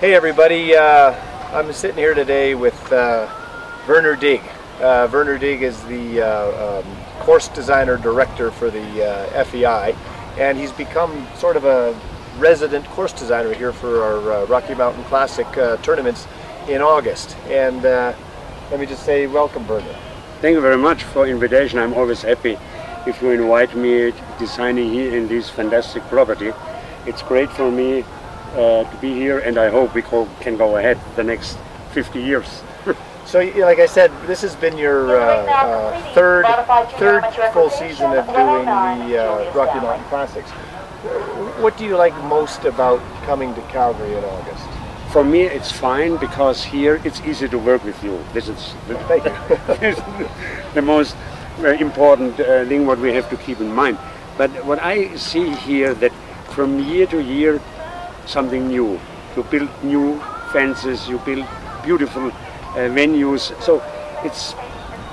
Hey everybody, I'm sitting here today with Werner Deeg. Werner Deeg is the course designer director for the FEI, and he's become sort of a resident course designer here for our Rocky Mountain Classic tournaments in August. And let me just say welcome, Werner. Thank you very much for the invitation. I'm always happy if you invite me designing here in this fantastic property. It's great for me to be here, and I hope we can go ahead the next 50 years. So, like I said, this has been your third full season of doing the Rocky Mountain Classics. What do you like most about coming to Calgary in August? For me, it's fine because here it's easy to work with you. This is the most important thing what we have to keep in mind. But what I see here, that from year to year something new. You build new fences, you build beautiful venues. So it's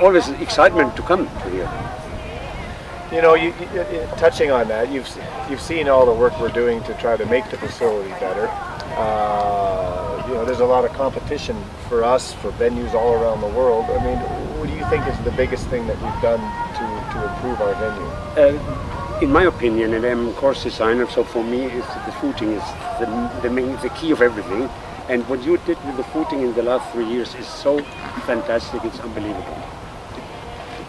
always an excitement to come to here. You know, touching on that, you've seen all the work we're doing to try to make the facility better. You know, there's a lot of competition for us, for venues all around the world. I mean, what do you think is the biggest thing that we've done to improve our venue? In my opinion, and I'm a course designer, so for me, the footing is the key of everything. And what you did with the footing in the last 3 years is so fantastic, it's unbelievable.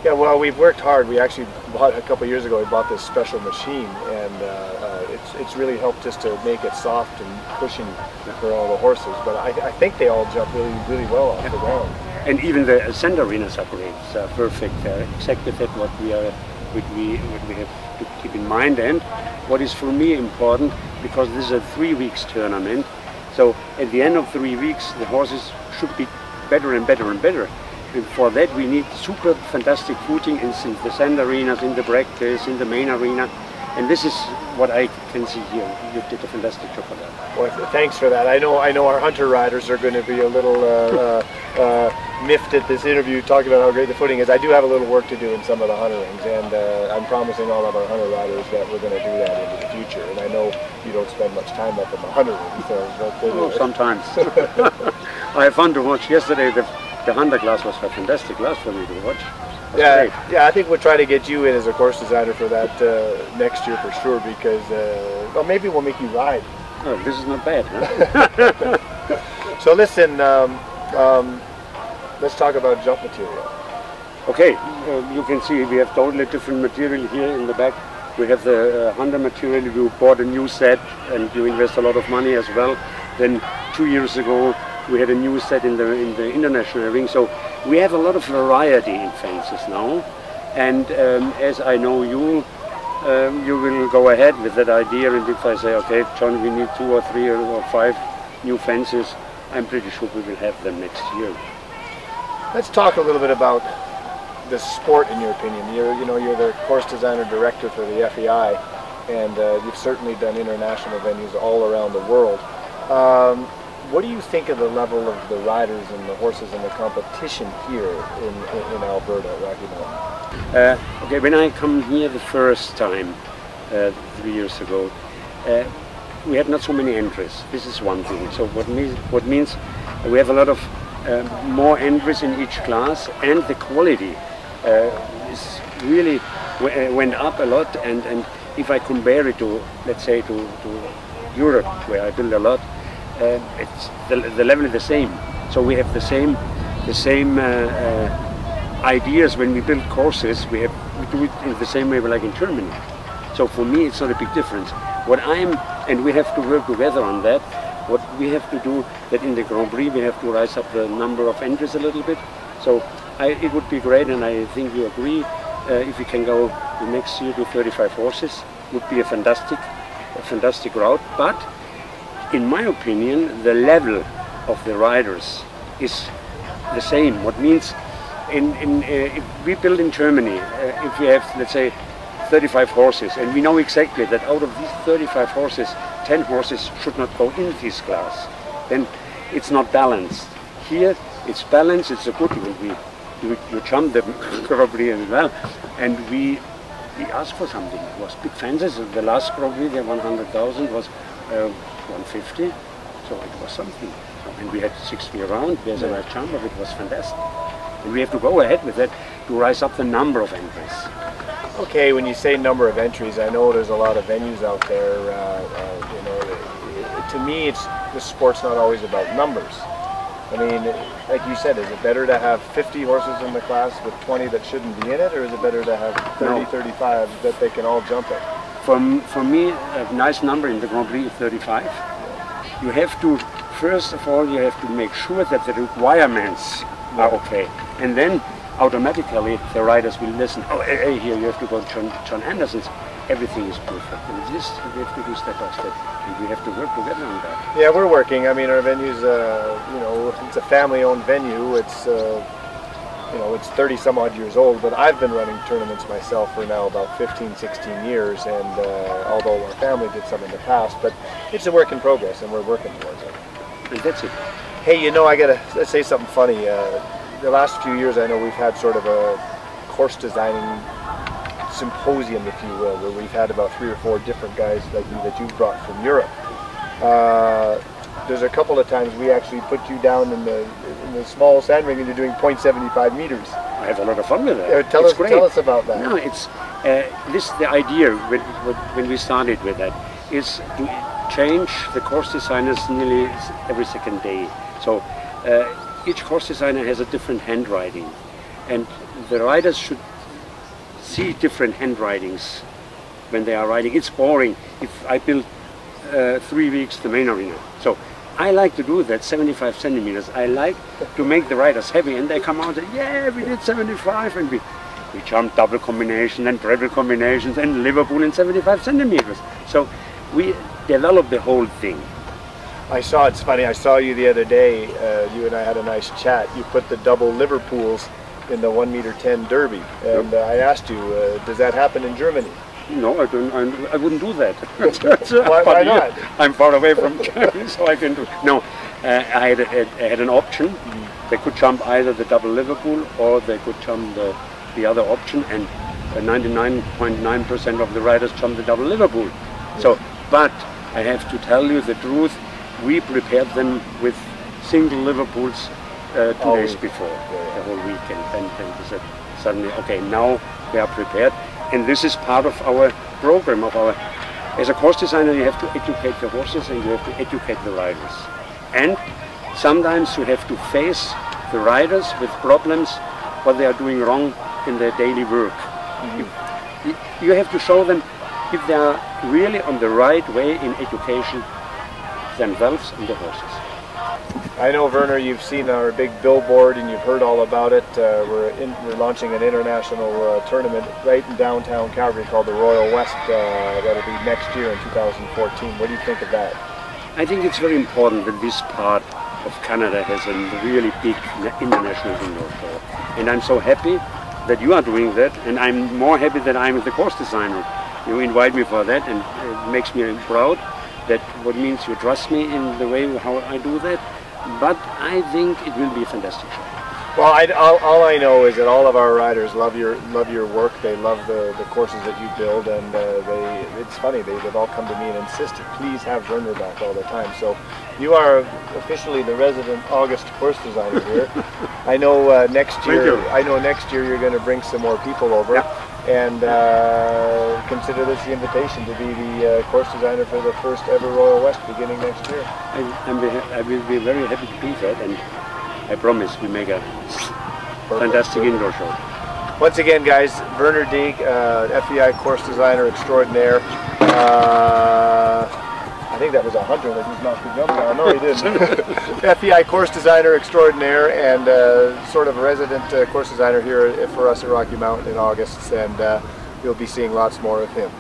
Yeah, well, we've worked hard. We actually bought, a couple of years ago, we bought this special machine, and it's really helped just to make it soft and cushiony for all the horses. But I think they all jump really well off the ground. And even the sand arenas are great, perfect, exactly what we have to keep in mind. And what is for me important, because this is a 3 weeks tournament, so at the end of 3 weeks the horses should be better and better and better. And for that we need super fantastic footing in the sand arenas, in the practice, in the main arena. And this is what I can see here. You did a fantastic job on that. Well, thanks for that. I know our hunter riders are going to be a little miffed at this interview talking about how great the footing is. I do have a little work to do in some of the hunter rings, and I'm promising all of our hunter riders that we're going to do that into the future. And I know you don't spend much time up in the hunter ring, so sometimes. I had fun to watch yesterday. The hunter class was a fantastic class for me to watch. Yeah, I think we'll try to get you in as a course designer for that next year for sure, because well, maybe we'll make you ride. Oh, this is not bad, huh? So listen, let's talk about jump material. Okay, you can see we have totally different material here in the back. We have the hunter material. We bought a new set, and you invest a lot of money as well. Then 2 years ago we had a new set in the international ring. So we have a lot of variety in fences now. And as I know you will go ahead with that idea. And if I say, okay, John, we need 2 or 3 or 5 new fences, I'm pretty sure we will have them next year. Let's talk a little bit about the sport, in your opinion. You're the course designer director for the FEI, and you've certainly done international venues all around the world. What do you think of the level of the riders and the horses and the competition here in Alberta, Rocky Mountain? Okay, when I come here the first time 3 years ago, we had not so many entries. This is one thing. So what means we have a lot of more entries in each class, and the quality is really went up a lot. And if I compare it to, let's say, to Europe, where I build a lot, it's the level is the same. So we have the same ideas when we build courses. We do it in the same way like in Germany. So for me, it's not a big difference. And we have to work together on that. What we have to do, that in the Grand Prix we have to rise up the number of entries a little bit. So it would be great, and I think you agree, if we can go the next year to 35 horses, would be a fantastic route. But in my opinion, the level of the riders is the same. What means, if we build in Germany, if we have, let's say, 35 horses, and we know exactly that out of these 35 horses, 10 horses should not go in this class, then it's not balanced. Here, it's balanced, it's a good one. You jump them probably as well, and we asked for something. It was big fences. The last probably the 100,000 was 150. So it was something. And we had 60 around, there's a nice jump, it was fantastic. And we have to go ahead with that to rise up the number of entries. Okay, when you say number of entries, I know there's a lot of venues out there. You know, to me, the sport's not always about numbers. I mean, like you said, is it better to have 50 horses in the class with 20 that shouldn't be in it, or is it better to have 30, 35 that they can all jump it? For me, a nice number in the Grand Prix is 35. You have to, first of all, you have to make sure that the requirements are okay. And then automatically the riders will listen. Oh, hey, here you have to go to John Anderson's. Everything is perfect. And this we have to do step by step. And we have to work together on that. Yeah, we're working. I mean, our venue's, you know, it's a family-owned venue. It's, you know, it's 30 some odd years old, but I've been running tournaments myself for now about 15, 16 years, and although our family did some in the past, but it's a work in progress, and we're working towards it. And that's it. Hey, you know, I gotta say something funny. The last few years, I know we've had sort of a course designing symposium, if you will, where we've had about 3 or 4 different guys like you that you've brought from Europe. There's a couple of times we actually put you down in the small sand ring and you're doing 0.75 meters. I have a lot of fun with that. Tell us about that. No, it's the idea when we started with that is to change the course designers nearly every second day. So each course designer has a different handwriting, and the riders should see different handwritings when they are riding. It's boring if I build 3 weeks the main arena. So I like to do that 75 centimeters. I like to make the riders happy, and they come out and say, yeah, we did 75, and we jump double combination and treble combinations and Liverpool in 75 centimeters. So we develop the whole thing. It's funny, I saw you the other day, you and I had a nice chat. You put the double Liverpools in the 1.10 m derby, and I asked you, does that happen in Germany? No, I don't. I wouldn't do that. Why not? I'm far away from Germany, so I can do. No, I had an option. They could jump either the double Liverpool or they could jump the other option, and 99.9% of the riders jump the double Liverpool. So, but I have to tell you the truth. We prepared them with single Liverpools 2 days before the whole weekend, and we said suddenly, okay, now they are prepared. And this is part of our program, as a course designer, you have to educate the horses and you have to educate the riders. And sometimes you have to face the riders with problems, what they are doing wrong in their daily work. You have to show them if they are really on the right way in education themselves and the horses. I know, Werner, you've seen our big billboard and you've heard all about it. We're launching an international tournament right in downtown Calgary called the Royal West. That'll be next year in 2014. What do you think of that? I think it's very important that this part of Canada has a really big international indoor show. And I'm so happy that you are doing that, and I'm more happy that I'm the course designer. You invite me for that, and it makes me proud. That what means you trust me in the way how I do that. But I think it will be a fantastic show. Well, all I know is that all of our riders love your work. They love the courses that you build, and it's funny, they've all come to me and insisted, please have Werner back all the time. So you are officially the resident August course designer here. I know next year. I know next year you're going to bring some more people over. And consider this the invitation to be the course designer for the first ever Royal West beginning next year. I will be very happy to do that, and I promise we make a fantastic indoor show. Once again, guys, Werner Deeg, FEI course designer extraordinaire. I think that was a hunter that just knocked the jump down. No, he didn't. FEI course designer extraordinaire and sort of a resident course designer here for us at Rocky Mountain in August, and you'll be seeing lots more of him.